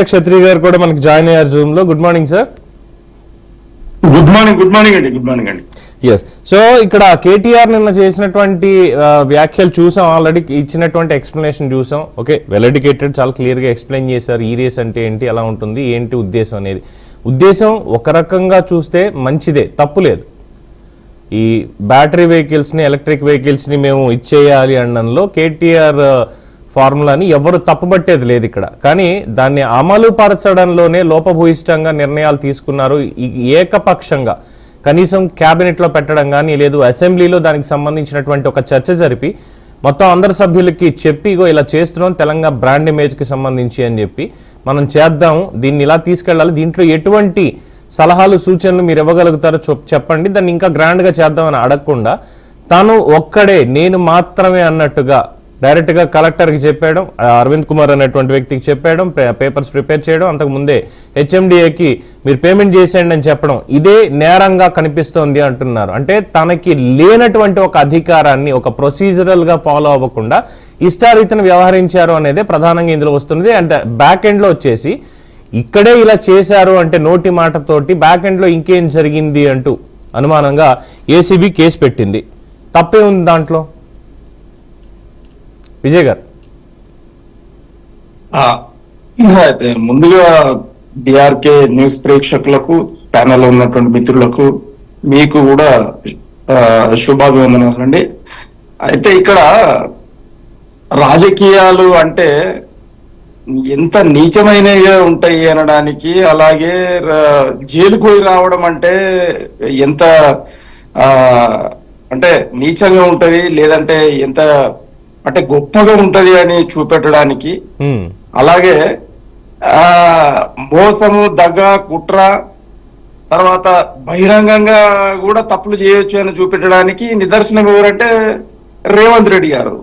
క్షత్రియ గారు కూడా మనకి జాయిన్ అయ్యారు జూమ్ లో. Good morning sir. Good morning అండి. ఎస్. సో ఇక్కడ కేటీఆర్ నిన్న చేసినటువంటి వ్యాఖ్యలు చూసాం, ఆల్రెడీ ఇచ్చినటువంటి ఎక్స్ప్లెనేషన్ చూసాం. ఓకే, వెల్ ఎడ్యుకేటెడ్, చాలా క్లియర్ గా ఎక్స్ప్లెయిన్ చేశారు. ఈ రేస్ అంటే ఏంటి, ఎలా ఉంటుంది, ఏంటి ఉద్దేశం అనేది. ఉద్దేశం ఒక రకంగా చూస్తే మంచిదే, తప్పు లేదు. ఈ బ్యాటరీ వెహికల్స్ ని, ఎలక్ట్రిక్ వెహికల్స్ ని మేము ఇచ్చేయాలి అనడంలో కేటీఆర్ ఫార్ములాని ఎవరు తప్పుబట్టేది లేదు ఇక్కడ. కానీ దాన్ని అమలు పరచడంలోనే లోపభూయిష్టంగా నిర్ణయాలు తీసుకున్నారు. ఏకపక్షంగా కనీసం క్యాబినెట్ లో పెట్టడం కానీ, లేదు అసెంబ్లీలో దానికి సంబంధించినటువంటి ఒక చర్చ జరిపి మొత్తం అందరు సభ్యులకి చెప్పి, ఇగో ఇలా చేస్తున్నాం తెలంగాణ బ్రాండ్ ఇమేజ్ కి సంబంధించి అని చెప్పి, మనం చేద్దాము, దీన్ని ఇలా తీసుకెళ్ళాలి, దీంట్లో ఎటువంటి సలహాలు సూచనలు మీరు ఇవ్వగలుగుతారో చెప్పండి, దాన్ని ఇంకా గ్రాండ్ గా చేద్దామని అడగకుండా తాను ఒక్కడే, నేను మాత్రమే అన్నట్టుగా డైరెక్ట్ గా కలెక్టర్ కి చెప్పాడు, అరవింద్ కుమార్ అనేటువంటి వ్యక్తికి చెప్పాడు, పేపర్స్ ప్రిపేర్ చేయడం, అంతకు ముందే హెచ్ఎండిఏకి మీరు పేమెంట్ చేసేయండి అని చెప్పడం, ఇదే నేరంగా కనిపిస్తోంది అంటున్నారు. అంటే తనకి లేనటువంటి ఒక అధికారాన్ని ఒక ప్రొసీజరల్ గా ఫాలో అవ్వకుండా ఇష్టారీతిని వ్యవహరించారు అనేది ప్రధానంగా ఇందులో వస్తున్నది. అండ్ బ్యాక్ ఎండ్ లో వచ్చేసి ఇక్కడే ఇలా చేశారు అంటే నోటి మాటతోటి బ్యాక్ ఎండ్ లో ఇంకేం జరిగింది అంటూ అనుమానంగా ఏసీబీ కేసు పెట్టింది. తప్పే ఉంది దాంట్లో విజయ్ గారు? అయితే ముందుగా డిఆర్కే న్యూస్ ప్రేక్షకులకు, ప్యానెల్ ఉన్నటువంటి మిత్రులకు, మీకు కూడా శుభాభివందనాలు అండి. అయితే ఇక్కడ రాజకీయాలు అంటే ఎంత నీచమైనవిగా ఉంటాయి అనడానికి, అలాగే జైలుకు పోయి రావడం అంటే ఎంత అంటే నీచంగా ఉంటది, లేదంటే ఎంత అంటే గొప్పగా ఉంటది అని చూపెట్టడానికి, అలాగే మోసము, దగ్గ, కుట్ర, తర్వాత బహిరంగంగా కూడా తప్పులు చేయొచ్చు అని చూపెట్టడానికి నిదర్శనం ఎవరంటే రేవంత్ రెడ్డి గారు.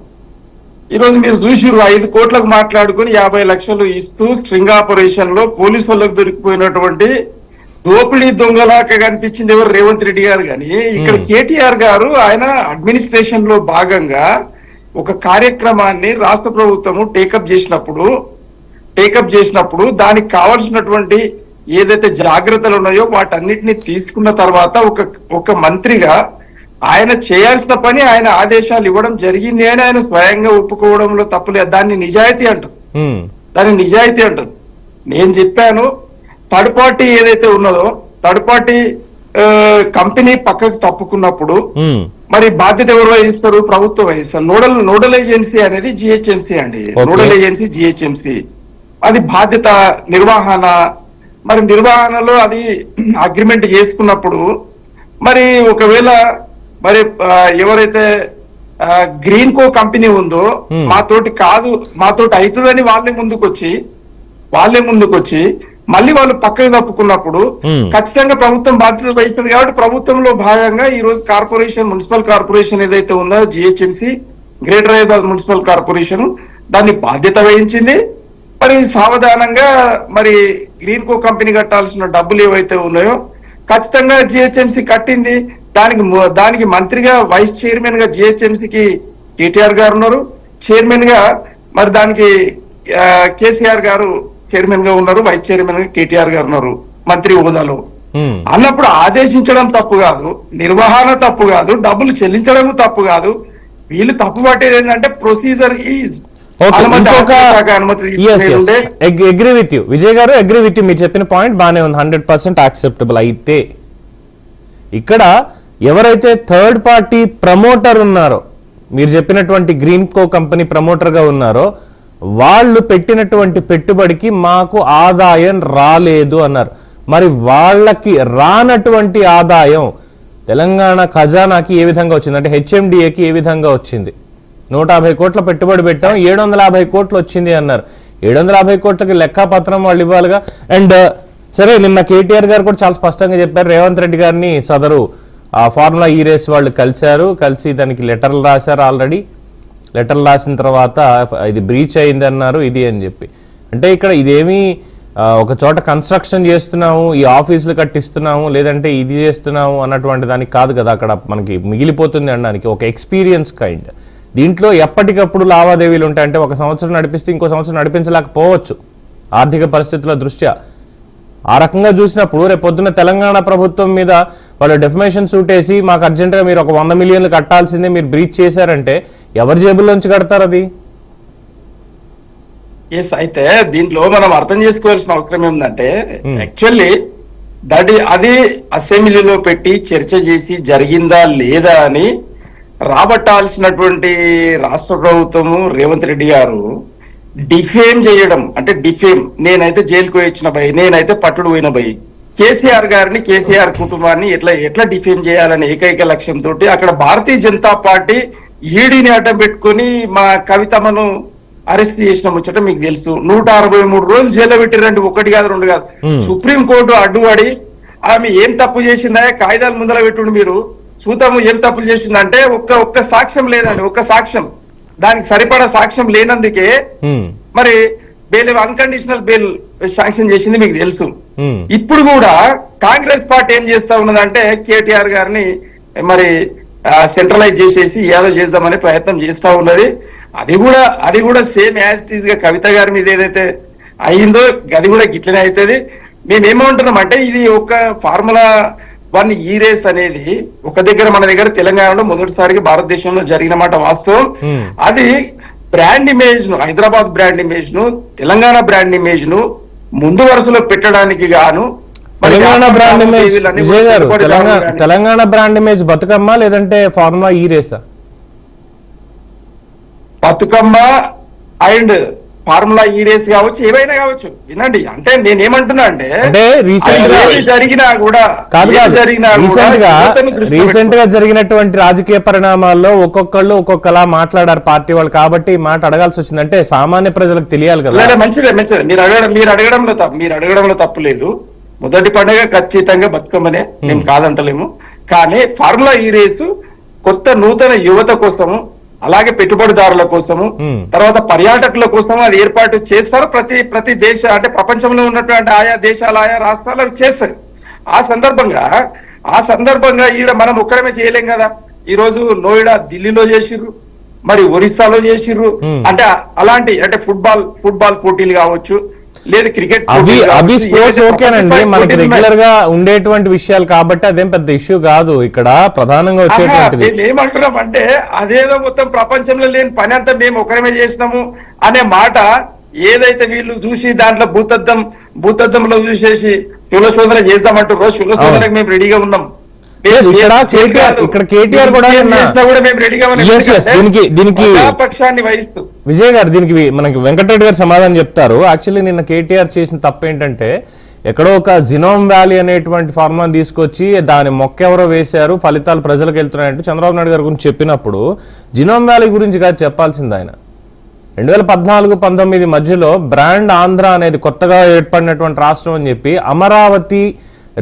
ఈరోజు మీరు చూసిరు 5 కోట్లకు మాట్లాడుకుని 50 లక్షలు ఇస్తూ స్ట్రింగ్ ఆపరేషన్ లో పోలీసు వాళ్ళకు దొరికిపోయినటువంటి దోపిడీ దొంగలాగా కనిపించింది ఎవరు? రేవంత్ రెడ్డి గారు. కానీ ఇక్కడ కేటీఆర్ గారు ఆయన అడ్మినిస్ట్రేషన్ లో భాగంగా ఒక కార్యక్రమాన్ని రాష్ట్ర ప్రభుత్వము టేకప్ చేసినప్పుడు దానికి కావాల్సినటువంటి ఏదైతే జాగ్రత్తలు ఉన్నాయో వాటన్నిటిని తీసుకున్న తర్వాత ఒక మంత్రిగా ఆయన చేయాల్సిన పని, ఆయన ఆదేశాలు ఇవ్వడం జరిగింది అని ఆయన స్వయంగా ఒప్పుకోవడంలో తప్పులేదు. దాన్ని నిజాయితీ అంటారు. నేను చెప్పాను, థర్డ్ పార్టీ ఏదైతే ఉన్నదో, థర్డ్ పార్టీ కంపెనీ పక్కకు తప్పుకున్నప్పుడు మరి బాధ్యత ఎవరు వహిస్తారు? ప్రభుత్వం వహిస్తారు. నోడల్ ఏజెన్సీ అనేది జిహెచ్ఎంసీ అండి. నోడల్ ఏజెన్సీ జిహెచ్ఎంసీ, అది బాధ్యత నిర్వహణ. మరి నిర్వహణలో అది అగ్రిమెంట్ చేసుకున్నప్పుడు మరి ఒకవేళ మరి ఎవరైతే గ్రీన్ కో కంపెనీ ఉందో మాతోటి అవుతుందని వాళ్ళే ముందుకొచ్చి మళ్ళీ వాళ్ళు పక్కకు తప్పుకున్నప్పుడు ఖచ్చితంగా ప్రభుత్వం బాధ్యత వహిస్తుంది. కాబట్టి ప్రభుత్వంలో భాగంగా ఈ రోజు కార్పొరేషన్, మున్సిపల్ కార్పొరేషన్ ఏదైతే ఉందో GHMC, greater Hyderabad municipal corporation, దాన్ని బాధ్యత వహించింది. మరి సావధానంగా మరి గ్రీన్ కో కంపెనీ కట్టాల్సిన డబ్బులు ఏవైతే ఉన్నాయో ఖచ్చితంగా జిహెచ్ఎంసీ కట్టింది. దానికి మంత్రిగా, వైస్ చైర్మన్ గా జిహెచ్ఎంసీకి కేటీఆర్ గారు ఉన్నారు, చైర్మన్ గా మరి దానికి కేసీఆర్ గారు చైర్మన్ గా ఉన్నారు, వైస్ చైర్మన్ గా కేటీఆర్ గారు ఉన్నారు మంత్రి హోదాలో. అన్నప్పుడు ఆదేశించడం తప్పు కాదు, నిర్వహణ తప్పు కాదు, డబ్బులు చెల్లించడం తప్పు కాదు. వీళ్ళు తప్పు పట్టేది ఏంటంటే procedure is agree with you Vijay గారు, అగ్రీ విత్ యూ. మీరు చెప్పిన పాయింట్ బాగానే ఉంది, 100% యాక్సెప్టబుల్. అయితే ఇక్కడ ఎవరైతే థర్డ్ పార్టీ ప్రమోటర్ ఉన్నారో, మీరు చెప్పినటువంటి గ్రీన్ కో కంపెనీ ప్రమోటర్ గా ఉన్నారో, వాళ్ళు పెట్టినటువంటి పెట్టుబడికి మాకు ఆదాయం రాలేదు అన్నారు. మరి వాళ్ళకి రానటువంటి ఆదాయం తెలంగాణ ఖజానాకి ఏ విధంగా వచ్చింది, అంటే హెచ్ఎండిఏకి ఏ విధంగా వచ్చింది? 150 కోట్ల పెట్టుబడి పెట్టాం, 750 కోట్లు వచ్చింది అన్నారు. 750 కోట్లకి లెక్కాపత్రం వాళ్ళు ఇవ్వాలిగా. అండ్ సరే, నిన్న కేటీఆర్ గారు కూడా చాలా స్పష్టంగా చెప్పారు, రేవంత్ రెడ్డి గారిని సదరు ఫార్ములా ఈ రేస్ వాళ్ళు కలిసి దానికి లెటర్లు రాశారు. ఆల్రెడీ లెటర్లు రాసిన తర్వాత ఇది బ్రీచ్ అయింది అన్నారు, ఇది అని చెప్పి. అంటే ఇక్కడ ఇదేమీ ఒక చోట కన్స్ట్రక్షన్ చేస్తున్నాము, ఈ ఆఫీసులు కట్టిస్తున్నాము, లేదంటే ఇది చేస్తున్నాము అన్నటువంటి దానికి కాదు కదా అక్కడ మనకి మిగిలిపోతుంది అనడానికి. ఒక ఎక్స్పీరియన్స్ కైండ్. దీంట్లో ఎప్పటికప్పుడు లావాదేవీలు ఉంటాయంటే ఒక సంవత్సరం నడిపిస్తే ఇంకో సంవత్సరం నడిపించలేకపోవచ్చు. ఆర్థిక పరిస్థితుల దృష్ట్యా. ఆ రకంగా చూసినప్పుడు రేపు పొద్దున్న తెలంగాణ ప్రభుత్వం మీద వాళ్ళు డెఫమేషన్ సూట్ వేసి మాకు అర్జెంటుగా మీరు ఒక 100 మిలియన్లు కట్టాల్సిందే, మీరు బ్రీచ్ చేశారంటే ఎవరి జేబుల్లోంచి కడతారు అది? ఎస్, అయితే దీంట్లో మనం అర్థం చేసుకోవాల్సిన అవసరం ఏంటంటే యాక్చువల్లీ అది అసెంబ్లీలో పెట్టి చర్చ చేసి జరిగిందా లేదా అని రాబట్టాల్సినటువంటి రాష్ట్ర ప్రభుత్వము రేవంత్ రెడ్డి గారు డిఫేమ్ చేయడం, అంటే డిఫేమ్, నేనైతే జైలుకు వచ్చిన భయ్, నేనైతే పట్టుడు పోయిన భయ్, కేసీఆర్ గారిని, కేసీఆర్ కుటుంబాన్ని ఎట్లా డిఫేమ్ చేయాలనే ఏకైక లక్ష్యంతో అక్కడ భారతీయ జనతా పార్టీ ఈడీని అడ్డం పెట్టుకుని మా కవితమ్మను అరెస్ట్ చేసిన ముచ్చట మీకు తెలుసు. 163 రోజులు జైల్లో పెట్టిరండి, ఒకటి కాదు రెండు కాదు. సుప్రీం కోర్టు అడ్డుపడి ఆమె ఏం తప్పు చేసిందా కాగితాలు ముందర పెట్టుండి మీరు చూతాము ఏం తప్పులు చేసిందంటే ఒక్క సాక్ష్యం లేదండి, ఒక్క సాక్ష్యం, దానికి సరిపడా సాక్ష్యం లేనందుకే మరి బెయిల్, అన్కండిషనల్ బెయిల్ శాంక్షన్ చేసింది మీకు తెలుసు. ఇప్పుడు కూడా కాంగ్రెస్ పార్టీ ఏం చేస్తా ఉన్నదంటే కేటీఆర్ గారిని మరి సెంట్రలైజ్ చేసేసి ఏదో చేద్దామనే ప్రయత్నం చేస్తా ఉన్నది. అది కూడా సేమ్ యాజ్ ఇట్ ఈస్ గా కవిత గారి మీద ఏదైతే అయిందో అది కూడా గిట్లనే అవుతుంది. మేమేమంటున్నాం అంటే ఇది ఒక ఫార్ములా 1 ఈ రేస్ అనేది ఒక దగ్గర మన దగ్గర తెలంగాణలో మొదటిసారిగా భారతదేశంలో జరిగిన మాట వాస్తవం. అది బ్రాండ్ ఇమేజ్ ను, హైదరాబాద్ బ్రాండ్ ఇమేజ్ ను, తెలంగాణ బ్రాండ్ ఇమేజ్ ను ముందు వరుసలో పెట్టడానికి గాను తెలంగాణ బ్రాండ్ ఇమేజ్, విజయ్ గారు, తెలంగాణ బ్రాండ్ ఇమేజ్ బతుకమ్మ లేదంటే ఫార్ములా ఈ రేసా? బతుకమ్మ అండ్ ఫార్ములా ఈ రేస్ కావచ్చు, ఏవైనా కావచ్చు. వినండి, అంటే నేనేమంటున్నా అంటే జరిగినా కూడా రీసెంట్ గా జరిగినటువంటి రాజకీయ పరిణామాల్లో ఒక్కొక్కళ్ళు ఒక్కొక్కలా మాట్లాడారు పార్టీ వాళ్ళు, కాబట్టి ఈ మాట అడగాల్సి వచ్చింది. అంటే సామాన్య ప్రజలకు తెలియాలి కదా. మంచిదే, మీరు అడగడంలో తప్పు లేదు. మొదటి పండుగ ఖచ్చితంగా బతుకమ్మనే, మేము కాదంటలేము. కానీ ఫార్ములా ఈ రేసు కొత్త నూతన యువత కోసము, అలాగే పెట్టుబడిదారుల కోసము, తర్వాత పర్యాటకుల కోసము అది ఏర్పాటు చేస్తారు. ప్రతి దేశ, అంటే ప్రపంచంలో ఉన్నటువంటి ఆయా దేశాలు, ఆయా రాష్ట్రాలు అవి చేస్తాయి. ఆ సందర్భంగా ఈడ మనం ఒక్కరమే చేయలేం కదా. ఈ రోజు నోయిడా, ఢిల్లీలో చేసిర్రు, మరి ఒరిస్సాలో చేసిర్రు. అంటే అలాంటి, అంటే ఫుట్బాల్ పోటీలు కావచ్చు, లేదు క్రికెట్, అవి స్పోర్ట్స్ ఓకేనండి, మనకి రెగ్యులర్ గా ఉండేటువంటి విషయాలు కాబట్టి అదేం పెద్ద ఇష్యూ కాదు. ఇక్కడ ప్రధానంగా వచ్చేటువంటిది ఏమంటున్నాం అంటే అదేదో మొత్తం ప్రపంచంలో లేని పని అంతా మేము ఒకరమే చేసినాము అనే మాట ఏదైతే వీళ్ళు చూసి దాంట్లో భూతద్దంలో చూసేసి శూలశోధన చేద్దామంటూ రోజు శూలశోధనకు మేము రెడీగా ఉన్నాం. ఇక్కడ కేటీఆర్ కూడా దీనికి పక్షాన్ని వహిస్తూ విజయ్ గారు, దీనికి మనకి వెంకటరెడ్డి గారు సమాధానం చెప్తారు. యాక్చువల్లీ నిన్న కేటీఆర్ చేసిన తప్పు ఏంటంటే ఎక్కడో ఒక జినోమ్ వ్యాలీ అనేటువంటి ఫార్ములాని తీసుకొచ్చి దాని మొక్క ఎవరో వేశారు, ఫలితాలు ప్రజలకు వెళ్తున్నాయంటూ చంద్రబాబు నాయుడు గారి గురించి చెప్పినప్పుడు జినోమ్ వ్యాలీ గురించి కాదు చెప్పాల్సింది ఆయన. 2014-19 మధ్యలో బ్రాండ్ ఆంధ్ర అనేది కొత్తగా ఏర్పడినటువంటి రాష్ట్రం అని చెప్పి అమరావతి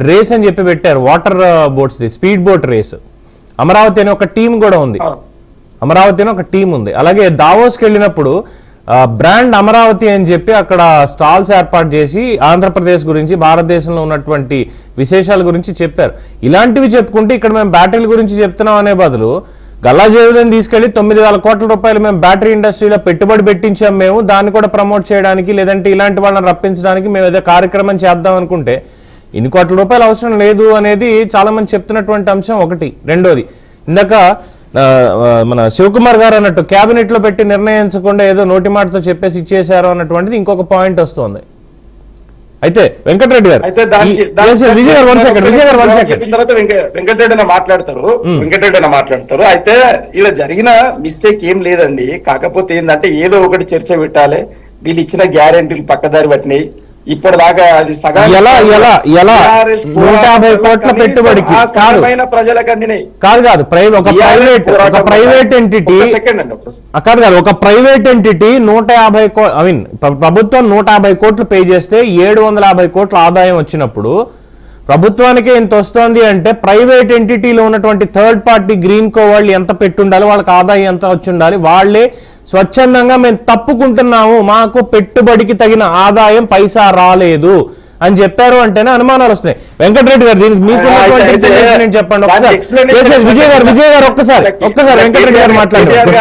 రేస్ అని చెప్పి పెట్టారు. Water boats, speed boat race. Amaravati అనే ఒక టీం కూడా ఉంది, అలాగే దావోస్కి వెళ్ళినప్పుడు బ్రాండ్ అమరావతి అని చెప్పి అక్కడ స్టాల్స్ ఏర్పాటు చేసి ఆంధ్రప్రదేశ్ గురించి, భారతదేశంలో ఉన్నటువంటి విశేషాల గురించి చెప్పారు. ఇలాంటివి చెప్పుకుంటే ఇక్కడ మేము బ్యాటరీల గురించి చెప్తున్నాం అనే బదులు గల్లా జయదేవ్ని తీసుకెళ్లి 9,000 కోట్ల రూపాయలు మేము బ్యాటరీ ఇండస్ట్రీలో పెట్టుబడి పెట్టించాం, మేము దాన్ని కూడా ప్రమోట్ చేయడానికి, లేదంటే ఇలాంటి వాళ్ళని రప్పించడానికి మేము ఏదో కార్యక్రమం చేద్దాం అనుకుంటే ఇన్ని కోట్ల రూపాయలు అవసరం లేదు అనేది చాలా మంది చెప్తున్నటువంటి అంశం ఒకటి. రెండోది, ఇందాక మన శివకుమార్ గారు అన్నట్టు క్యాబినెట్ లో పెట్టి నిర్ణయించకుండా ఏదో నోటి మాటతో చెప్పేసి ఇచ్చేశారు అన్నటువంటిది ఇంకొక పాయింట్ వస్తుంది. అయితే వెంకటరెడ్డి గారు, వెంకటరెడ్డి మాట్లాడతారు. అయితే ఇలా జరిగిన మిస్టేక్ ఏం లేదండి. కాకపోతే ఏంటంటే ఏదో ఒకటి చర్చ పెట్టాలి. వీళ్ళు ఇచ్చిన గ్యారెంటీలు పక్కదారి పట్టినాయి. ఇప్పటిదాకా అది సగం 150 కోట్ల పెట్టుబడికి ప్రజలకు అందినాయి కాదు. ఒక ప్రైవేట్ ఎంటిటీ 150 ప్రభుత్వం 150 కోట్లు పే చేస్తే 750 కోట్ల ఆదాయం వచ్చినప్పుడు ప్రభుత్వానికి ఎంత వస్తుంది అంటే ప్రైవేట్ ఎంటిటీలో ఉన్నటువంటి థర్డ్ పార్టీ గ్రీన్ కో వాళ్ళు ఎంత పెట్టుండాలి, వాళ్ళకి ఆదాయం ఎంత వచ్చి ఉండాలి, వాళ్లే స్వచ్ఛందంగా మేము తప్పుకుంటున్నాము, మాకు పెట్టుబడికి తగిన ఆదాయం పైసా రాలేదు అని చెప్పారు అంటేనే అనుమానాలు వస్తాయి. వెంకటరెడ్డి గారు, దీనికి మీకు చెప్పండి ఒకసారి. విజయ్ గారు ఒక్కసారి వెంకటరెడ్డి గారు మాట్లాడారు.